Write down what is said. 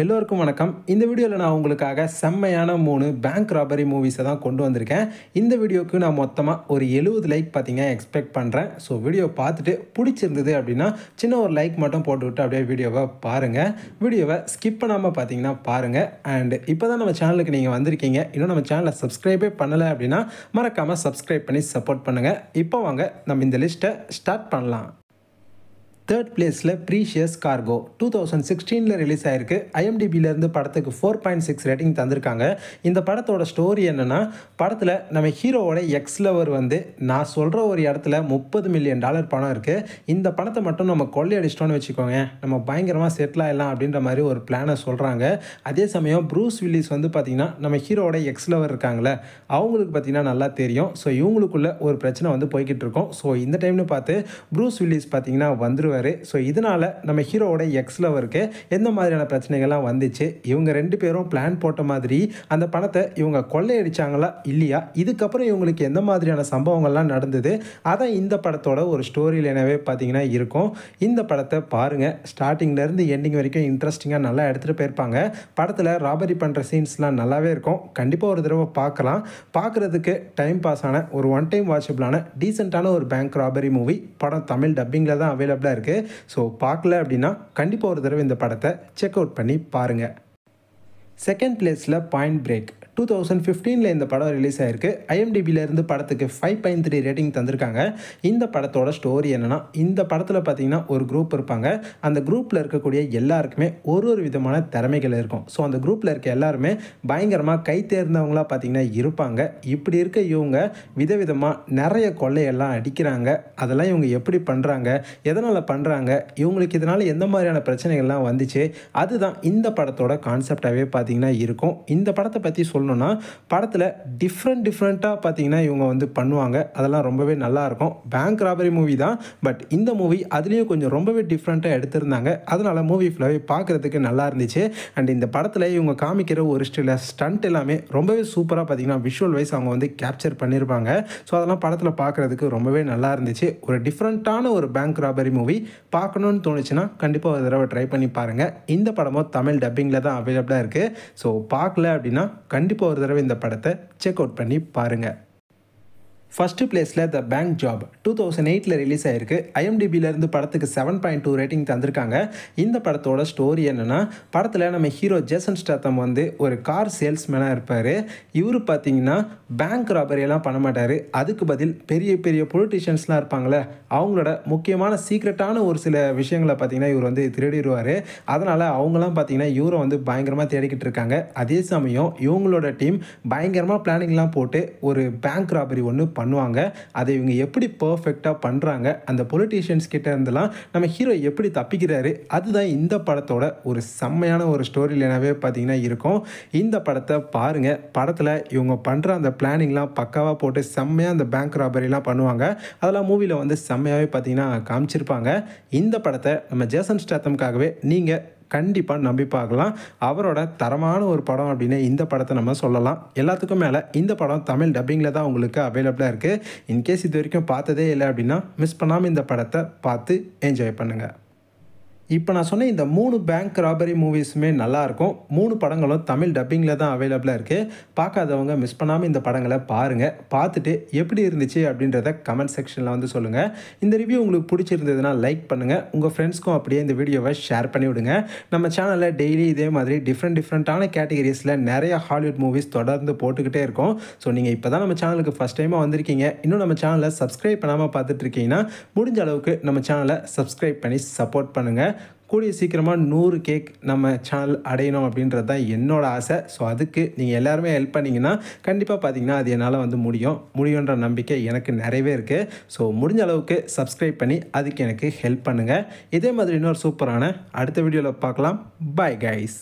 எல்லோருக்கும் வணக்கம். இந்த வீடியோவில் நான் உங்களுக்காக செம்மையான 3 பேங்க் ராபரி மூவிஸை தான் கொண்டு வந்திருக்கேன். இந்த வீடியோவுக்கு நான் மொத்தமாக ஒரு 70 லைக் பார்த்தீங்க எக்ஸ்பெக்ட் பண்ணுறேன். ஸோ வீடியோ பார்த்துட்டு பிடிச்சிருந்தது அப்படின்னா சின்ன ஒரு லைக் மட்டும் போட்டுவிட்டு அப்படியே வீடியோவை பாருங்கள். வீடியோவை ஸ்கிப் பண்ணாமல் பார்த்தீங்கன்னா பாருங்கள். அண்ட் இப்போ தான் நம்ம சேனலுக்கு நீங்கள் வந்திருக்கீங்க, இன்னும் நம்ம சேனலை சப்ஸ்கிரைபே பண்ணலை அப்படின்னா மறக்காமல் சப்ஸ்கிரைப் பண்ணி சப்போர்ட் பண்ணுங்கள். இப்போ வாங்க நம்ம இந்த லிஸ்ட்டை ஸ்டார்ட் பண்ணலாம். தேர்ட் பிளேஸில் ப்ரீஷியஸ் கார்கோ 2016 ரிலீஸ் ஆயிருக்கு. ஐஎம்டிபியிலேருந்து படத்துக்கு 4.6 ரேட்டிங் தந்திருக்காங்க. இந்த படத்தோட ஸ்டோரி என்னென்னா, படத்தில் நம்ம ஹீரோவோட எக்ஸ் லவர் வந்து நான் சொல்கிற ஒரு இடத்துல $30 மில்லியன் பணம் இருக்குது, இந்த பணத்தை மட்டும் நம்ம கொள்ளையடிச்சிட்டோன்னு வச்சுக்கோங்க, நம்ம பயங்கரமாக செட்டில் ஆகிடலாம் அப்படின்ற மாதிரி ஒரு பிளானை சொல்கிறாங்க. அதே சமயம் ப்ரூஸ் வில்லிஸ் வந்து பார்த்திங்கன்னா நம்ம ஹீரோவோட எக்ஸ் லவர் இருக்காங்களே அவங்களுக்கு பார்த்திங்கன்னா நல்லா தெரியும். ஸோ இவங்களுக்குள்ள ஒரு பிரச்சனை வந்து போய்கிட்டு இருக்கோம். ஸோ இந்த டைம்னு பார்த்து ப்ரூஸ் வில்லிஸ் பார்த்திங்கன்னா வந்துருவார். ஸோ இதனால் நம்ம ஹீரோவோட எக்ஸ் லவருக்கு எந்த மாதிரியான பிரச்சனைகள்லாம் வந்துச்சு, இவங்க 2 பேரும் பிளான் போட்ட மாதிரி அந்த பணத்தை இவங்க கொள்ளையடிச்சாங்களா இல்லையா, இதுக்கப்புறம் இவங்களுக்கு எந்த மாதிரியான சம்பவங்கள்லாம் நடந்தது, அதை இந்த படத்தோட ஒரு ஸ்டோரி லைனாகவே பார்த்தீங்கன்னா இருக்கும். இந்த படத்தை பாருங்கள், ஸ்டார்டிங்லேருந்து எண்டிங் வரைக்கும் இன்ட்ரெஸ்டிங்காக நல்லா எடுத்துகிட்டு போயிருப்பாங்க. படத்தில் ராபரி பண்ணுற சீன்ஸ்லாம் நல்லாவே இருக்கும். கண்டிப்பாக ஒரு தடவை பார்க்கலாம். பார்க்குறதுக்கு டைம் பாஸ் ஆன ஒரு ஒன் டைம் வாட்சபிளான டீசெண்டான ஒரு பேங்க் ராபரி மூவி. படம் தமிழ் டப்பிங்கில் தான் அவைலபிளாக இருக்குது. ஸோ பார்க்கல அப்படின்னா கண்டிப்பாக ஒரு தடவை இந்த படத்தை செக் அவுட் பண்ணி பாருங்கள். செகண்ட் பிளேஸில் பாயிண்ட் பிரேக் 2015 இந்த படம் ரிலீஸ் ஆயிருக்கு. ஐஎம்டிபியிலேருந்து படத்துக்கு 5.3 ரேட்டிங் தந்திருக்காங்க. இந்த படத்தோட ஸ்டோரி என்னென்னா, இந்த படத்தில் பார்த்தீங்கன்னா ஒரு குரூப் இருப்பாங்க. அந்த குரூப்பில் இருக்கக்கூடிய எல்லாருக்குமே ஒரு விதமான திறமைகள் இருக்கும். ஸோ அந்த குரூப்பில் இருக்க எல்லாருமே பயங்கரமாக கை தேர்ந்தவங்களாக பார்த்தீங்கன்னா இருப்பாங்க. இப்படி இருக்க இவங்க விதவிதமாக நிறைய கொள்ளையெல்லாம் அடிக்கிறாங்க. அதெல்லாம் இவங்க எப்படி பண்ணுறாங்க, எதனால் பண்ணுறாங்க, இவங்களுக்கு இதனால் எந்த மாதிரியான பிரச்சனைகள்லாம் வந்துச்சு, அதுதான் இந்த படத்தோட கான்செப்டாகவே பார்த்தீங்கன்னா இருக்கும். இந்த படத்தை பற்றி சொல்லணும்னா, படத்தில் டிஃப்ரெண்ட்டாக பார்த்தீங்கன்னா இவங்க வந்து பண்ணுவாங்க. அதெல்லாம் ரொம்பவே நல்லாயிருக்கும். பேங்க் ராபரி மூவி தான், பட் இந்த மூவி அதுலேயும் கொஞ்சம் ரொம்பவே டிஃப்ரெண்ட்டாக எடுத்திருந்தாங்க. அதனால் மூவி ஃபுல்லாகவே பார்க்குறதுக்கு நல்லா இருந்துச்சு. அண்ட் இந்த படத்தில் இவங்க காமிக்கிற ஒரு சில ஸ்டண்ட் எல்லாமே ரொம்பவே சூப்பராக பார்த்தீங்கன்னா விஷுவல் வைஸ் அவங்க வந்து கேப்சர் பண்ணியிருப்பாங்க. ஸோ அதெல்லாம் படத்தில் பார்க்குறதுக்கு ரொம்பவே நல்லா இருந்துச்சு. ஒரு டிஃப்ரெண்ட்டான ஒரு பேங்க் ராபரி மூவி பார்க்கணுன்னு தோணுச்சுன்னா கண்டிப்பாக ஒரு தடவை ட்ரை பண்ணி பாருங்கள். இந்த படமும் தமிழ் டப்பிங்கில் தான் அவைலபிளாக இருக்குது. ஸோ பார்க்கல அப்படின்னா கண்டிப்பாக ஒரு தடவை இந்த படத்தை செக் அவுட் பண்ணி பாருங்கள். ஃபர்ஸ்ட் பிளேஸில் த பேங்க் ஜாப் 2008 ரிலீஸ் ஆயிருக்கு. ஐஎம்டிபியிலேருந்து படத்துக்கு 7.2 ரேட்டிங் தந்திருக்காங்க. இந்த படத்தோட ஸ்டோரி என்னென்னா, படத்தில் நம்ம ஹீரோ ஜேசன் ஸ்டாத்தம் வந்து ஒரு கார் சேல்ஸ்மேனாக இருப்பார். இவர் பார்த்தீங்கன்னா பேங்க் ராபரியெல்லாம் பண்ண மாட்டார். அதுக்கு பதில் பெரிய பொலிட்டிஷியன்ஸ்லாம் இருப்பாங்களே அவங்களோட முக்கியமான சீக்ரெட்டான ஒரு சில விஷயங்களை பார்த்தீங்கன்னா இவர் வந்து திருடிடுவார். அதனால் அவங்களாம் பார்த்தீங்கன்னா இவரை வந்து பயங்கரமாக தேடிக்கிட்டு இருக்காங்க. அதே சமயம் இவங்களோட டீம் பயங்கரமாக பிளானிங்லாம் போட்டு ஒரு பேங்க் ராபரி ஒன்று பண்ணுவாங்க. அதை இவங்க எப்படி பர்ஃபெக்டாக பண்ணுறாங்க, அந்த பொலிட்டிஷியன்ஸ் கிட்ட இருந்தெல்லாம் நம்ம ஹீரோ எப்படி தப்பிக்கிறாரு, அதுதான் இந்த படத்தோட ஒரு செம்மையான ஒரு ஸ்டோரி லைனாகவே பார்த்தீங்கன்னா இருக்கும். இந்த படத்தை பாருங்கள். படத்தில் இவங்க பண்ணுற அந்த பிளானிங்லாம் பக்காவாக போட்டு செம்மையாக அந்த பேங்க் ராபரிலாம் பண்ணுவாங்க. அதெல்லாம் மூவியில் வந்து செம்மையாகவே பார்த்தீங்கன்னா காமிச்சிருப்பாங்க. இந்த படத்தை நம்ம ஜேசன் ஸ்டாத்தம்காகவே நீங்கள் கண்டிப்பாக நம்பி பார்க்கலாம். அவரோட தரமான ஒரு படம் அப்படின்னு இந்த படத்தை நம்ம சொல்லலாம். எல்லாத்துக்கும் மேலே இந்த படம் தமிழ் டப்பிங்கில் தான் உங்களுக்கு அவைலபிளாக இருக்குது. இன்கேஸ் இது வரைக்கும் பார்த்ததே இல்லை அப்படின்னா மிஸ் பண்ணாமல் இந்த படத்தை பார்த்து என்ஜாய் பண்ணுங்கள். இப்போ நான் சொன்ன இந்த 3 பேங்க் ராபரி மூவிஸுமே நல்லாயிருக்கும். 3 படங்களும் தமிழ் டப்பிங்கில் தான் அவைலபிளாக இருக்குது. பார்க்காதவங்க மிஸ் பண்ணாமல் இந்த படங்களை பாருங்கள். பார்த்துட்டு எப்படி இருந்துச்சு அப்படின்றத கமெண்ட் செக்ஷனில் வந்து சொல்லுங்கள். இந்த ரிவ்யூ உங்களுக்கு பிடிச்சிருந்ததுன்னா லைக் பண்ணுங்கள். உங்கள் ஃப்ரெண்ட்ஸ்க்கும் அப்படியே இந்த வீடியோவை ஷேர் பண்ணி விடுங்க. நம்ம சேனலில் டெய்லி இதே மாதிரி டிஃப்ரெண்ட்டான கேட்டகரிஸில் நிறைய ஹாலிவுட் மூவிஸ் தொடர்ந்து போட்டுக்கிட்டே இருக்கோம். ஸோ நீங்கள் இப்போ தான் நம்ம சேனலுக்கு ஃபஸ்ட் டைமாக வந்திருக்கீங்க, இன்னும் நம்ம சேனலை சப்ஸ்கிரைப் பண்ணாமல் பார்த்துட்ருக்கீங்கன்னா முடிஞ்ச அளவுக்கு நம்ம சேனலை சப்ஸ்கிரைப் பண்ணி சப்போர்ட் பண்ணுங்கள். கூடிய சீக்கிரமாக 100 கேக் நம்ம சேனல் அடையணும் அப்படின்றது தான் என்னோட ஆசை. ஸோ அதுக்கு நீங்கள் எல்லாருமே ஹெல்ப் பண்ணிங்கன்னா கண்டிப்பாக பார்த்தீங்கன்னா அது என்னால் வந்து முடியுன்ற நம்பிக்கை எனக்கு நிறையவே இருக்குது. ஸோ முடிஞ்ச அளவுக்கு சப்ஸ்கிரைப் பண்ணி அதுக்கு எனக்கு ஹெல்ப் பண்ணுங்கள். இதே மாதிரி இன்னொரு சூப்பரான அடுத்த வீடியோவில் பார்க்கலாம். Bye guys.